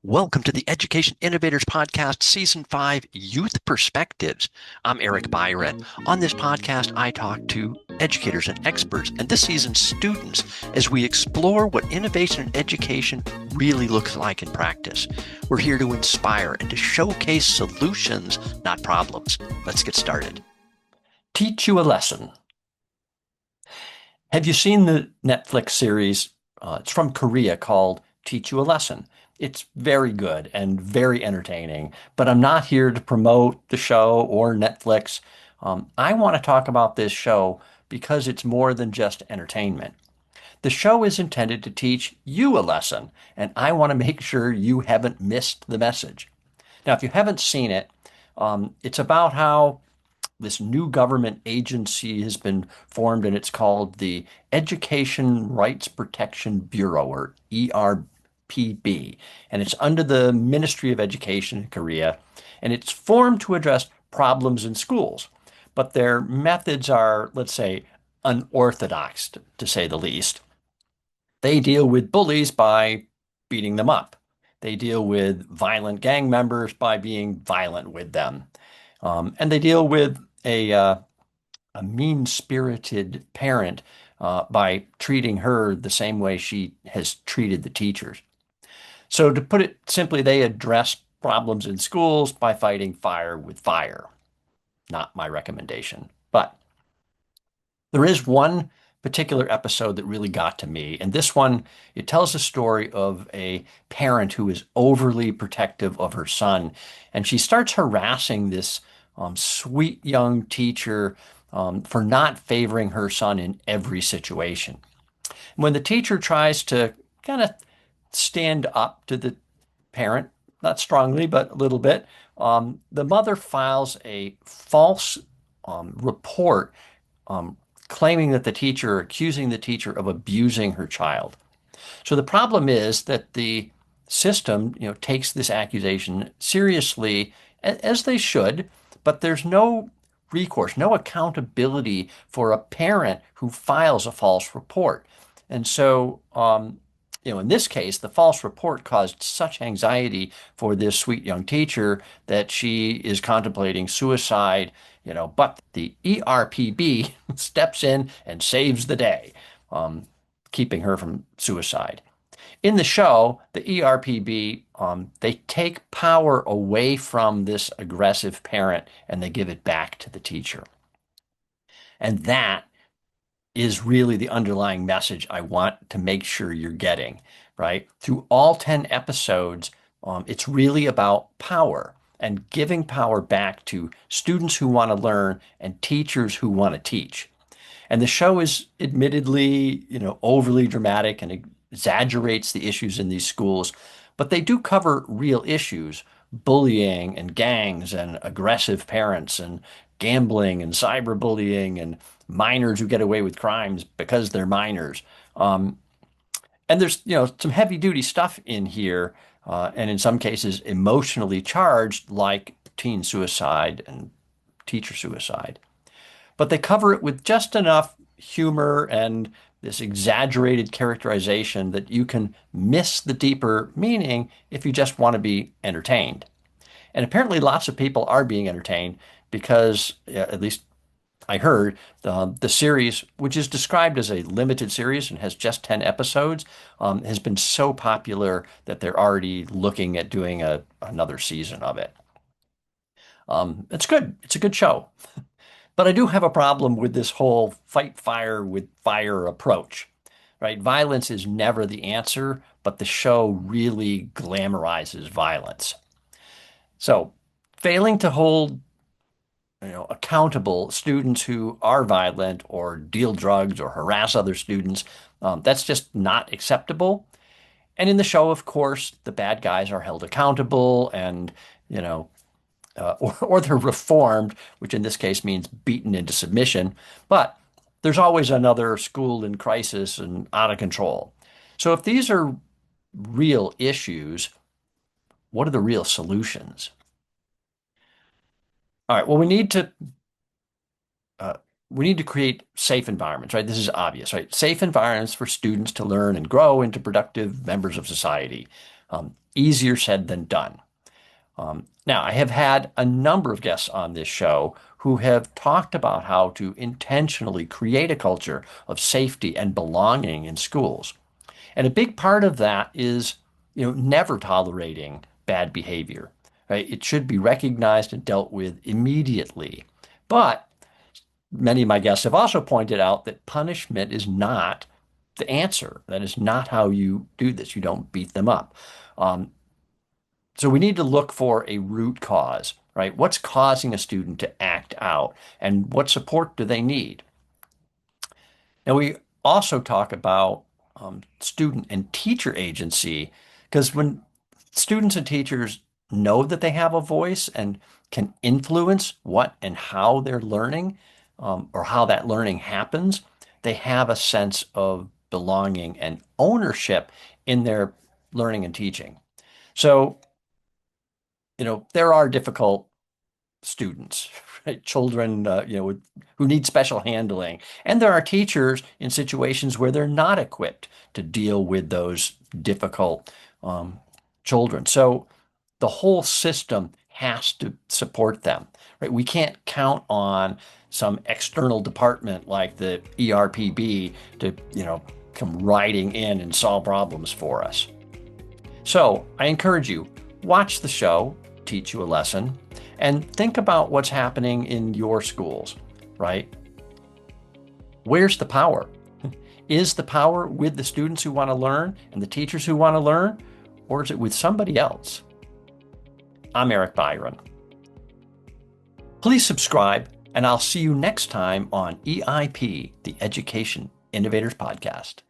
Welcome to the Education Innovators Podcast, Season 5, Youth Perspectives. I'm Eric Byron. On this podcast, I talk to educators and experts, and this season, students, as we explore what innovation in education really looks like in practice. We're here to inspire and to showcase solutions, not problems. Let's get started. Teach you a lesson. Have you seen the Netflix series? It's from Korea called Teach You a Lesson. It's very good and very entertaining, but I'm not here to promote the show or Netflix. I want to talk about this show because it's more than just entertainment. The show is intended to teach you a lesson, and I want to make sure you haven't missed the message. Now, if you haven't seen it, it's about how this new government agency has been formed, and it's called the Education Rights Protection Bureau, or ERPB, and it's under the Ministry of Education in Korea, and it's formed to address problems in schools. But their methods are, let's say, unorthodox, to say the least. They deal with bullies by beating them up. They deal with violent gang members by being violent with them. And they deal with a mean-spirited parent by treating her the same way she has treated the teachers. So to put it simply, they address problems in schools by fighting fire with fire. Not my recommendation. But there is one particular episode that really got to me. And this one, it tells the story of a parent who is overly protective of her son. And she starts harassing this sweet young teacher for not favoring her son in every situation. When the teacher tries to kind of stand up to the parent, not strongly, but a little bit, the mother files a false report claiming that the teacher, accusing the teacher of abusing her child. So the problem is that the system, takes this accusation seriously, as they should, but there's no recourse, no accountability for a parent who files a false report. And so, in this case, the false report caused such anxiety for this sweet young teacher that she is contemplating suicide, but the ERPB steps in and saves the day, keeping her from suicide. In the show, the ERPB, they take power away from this aggressive parent and they give it back to the teacher. And that is really the underlying message I want to make sure you're getting, right? Through all 10 episodes, it's really about power and giving power back to students who want to learn and teachers who want to teach. And the show is admittedly, overly dramatic and exaggerates the issues in these schools, but they do cover real issues: bullying and gangs and aggressive parents and gambling and cyberbullying and minors who get away with crimes because they're minors. And there's, some heavy duty stuff in here, and in some cases emotionally charged, like teen suicide and teacher suicide. But they cover it with just enough humor and this exaggerated characterization that you can miss the deeper meaning if you just want to be entertained. And apparently lots of people are being entertained because, at least I heard, the series, which is described as a limited series and has just 10 episodes, has been so popular that they're already looking at doing another season of it. It's good. It's a good show. But I do have a problem with this whole fight fire with fire approach, right? Violence is never the answer, but the show really glamorizes violence. So failing to hold, accountable students who are violent or deal drugs or harass other students, that's just not acceptable. And in the show, of course, the bad guys are held accountable and, or they're reformed, which in this case means beaten into submission. But there's always another school in crisis and out of control. So if these are real issues, what are the real solutions? All right, well, uh, we need to create safe environments, right? This is obvious, right? Safe environments for students to learn and grow into productive members of society. Easier said than done. Now, I have had a number of guests on this show who have talked about how to intentionally create a culture of safety and belonging in schools. And a big part of that is, never tolerating bad behavior, right? It should be recognized and dealt with immediately. But many of my guests have also pointed out that punishment is not the answer. That is not how you do this. You don't beat them up. Um, so we need to look for a root cause, right? What's causing a student to act out, and what support do they need? Now, we also talk about student and teacher agency, because when students and teachers know that they have a voice and can influence what and how they're learning, or how that learning happens, they have a sense of belonging and ownership in their learning and teaching. So, there are difficult students, right? Children, who need special handling. And there are teachers in situations where they're not equipped to deal with those difficult children. So the whole system has to support them, right? We can't count on some external department like the ERPB to, come riding in and solve problems for us. So I encourage you, watch the show, teach you a lesson, and think about what's happening in your schools, right? Where's the power? Is the power with the students who want to learn and the teachers who want to learn, or is it with somebody else? I'm Eric Byron. Please subscribe, and I'll see you next time on EIP, the Education Innovators Podcast.